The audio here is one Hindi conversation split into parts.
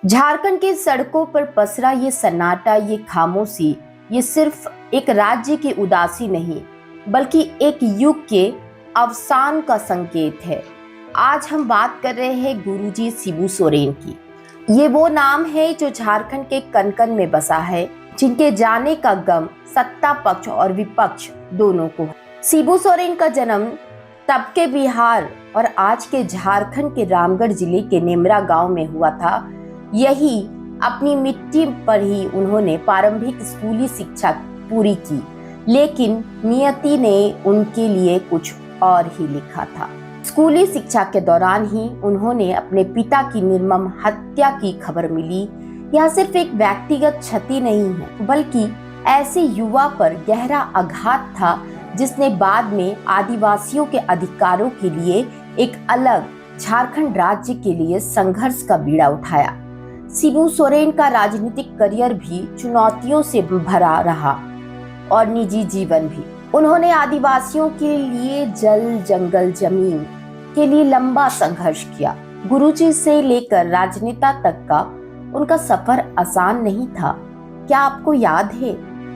झारखंड की सड़कों पर पसरा ये सन्नाटा, ये खामोशी, ये सिर्फ एक राज्य की उदासी नहीं, बल्कि एक युग के अवसान का संकेत है। आज हम बात कर रहे हैं गुरुजी शिबू सोरेन की। ये वो नाम है जो झारखंड के कण कण में बसा है, जिनके जाने का गम सत्ता पक्ष और विपक्ष दोनों को है। शिबू सोरेन का जन्म तब के बिहार और आज के झारखंड के रामगढ़ जिले के नेमरा गांव में हुआ था। यही अपनी मिट्टी पर ही उन्होंने प्रारंभिक स्कूली शिक्षा पूरी की, लेकिन नियति ने उनके लिए कुछ और ही लिखा था। स्कूली शिक्षा के दौरान ही उन्होंने अपने पिता की निर्मम हत्या की खबर मिली। यह सिर्फ एक व्यक्तिगत क्षति नहीं है, बल्कि ऐसे युवा पर गहरा आघात था जिसने बाद में आदिवासियों के अधिकारों के लिए एक अलग झारखंड राज्य के लिए संघर्ष का बीड़ा उठाया। शिबू सोरेन का राजनीतिक करियर भी चुनौतियों से भरा रहा और निजी जीवन भी। उन्होंने आदिवासियों के लिए जल, जंगल, जमीन के लिए लंबा संघर्ष किया। गुरुजी से लेकर राजनेता तक का उनका सफर आसान नहीं था। क्या आपको याद है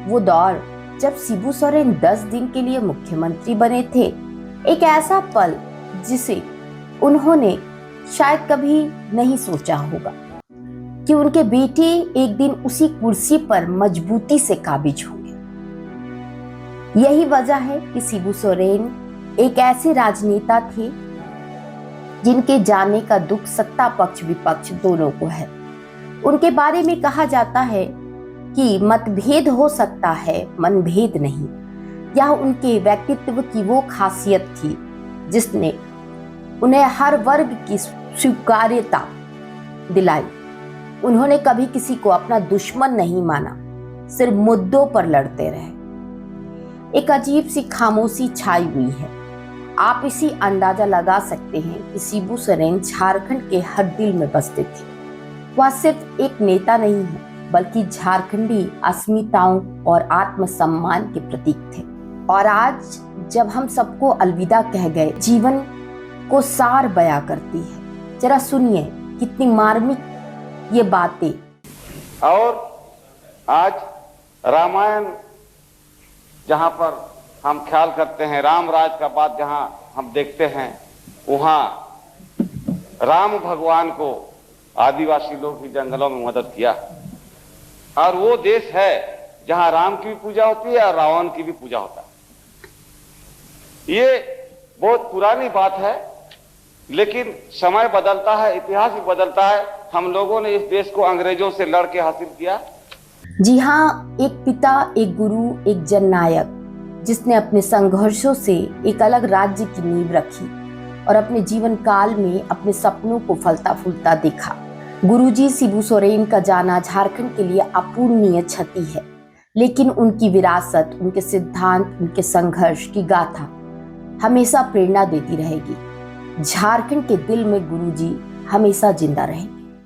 वो दौर जब शिबू सोरेन 10 दिन के लिए मुख्यमंत्री बने थे? एक ऐसा पल जिसे उन्होंने शायद कभी नहीं सोचा होगा कि उनके बेटे एक दिन उसी कुर्सी पर मजबूती से काबिज होंगे। यही वजह है कि शिबू सोरेन एक ऐसे राजनेता थे जिनके जाने का दुख सत्ता पक्ष विपक्ष दोनों को है। उनके बारे में कहा जाता है कि मतभेद हो सकता है, मनभेद नहीं। यह उनके व्यक्तित्व की वो खासियत थी जिसने उन्हें हर वर्ग की स्वीकार्यता दिलाई। उन्होंने कभी किसी को अपना दुश्मन नहीं माना, सिर्फ मुद्दों पर लड़ते रहे। एक अजीब सी खामोशी छाई हुई है। आप इसी अंदाजा लगा सकते हैं कि शिबू सोरेन झारखंड के हर दिल में बसते थे। वह सिर्फ एक नेता नहीं है, बल्कि झारखंडी अस्मिताओं और आत्मसम्मान के प्रतीक थे। और आज जब हम सबको अलविदा कह गए, जीवन को सार बयां करती है। जरा सुनिए कितनी मार्मिक ये बातें। और आज रामायण जहाँ पर हम ख्याल करते हैं, राम राज का बात जहाँ हम देखते हैं, वहाँ राम भगवान को आदिवासी लोग ही जंगलों में मदद किया। और वो देश है जहाँ राम की भी पूजा होती है और रावण की भी पूजा होता है। ये बहुत पुरानी बात है, लेकिन समय बदलता है, इतिहास भी बदलता है। हम लोगों ने इस देश को अंग्रेजों से लड़ के हासिल किया। जी हाँ, एक पिता, एक गुरु, एक जननायक जिसने अपने संघर्षों से एक अलग राज्य की नींव रखी और अपने जीवन काल में अपने सपनों को फलता फूलता देखा। गुरुजी शिबू सोरेन का जाना झारखंड के लिए अपूरणीय क्षति है, लेकिन उनकी विरासत, उनके सिद्धांत, उनके संघर्ष की गाथा हमेशा प्रेरणा देती रहेगी। झारखंड के दिल में गुरुजी हमेशा जिंदा रहेंगे।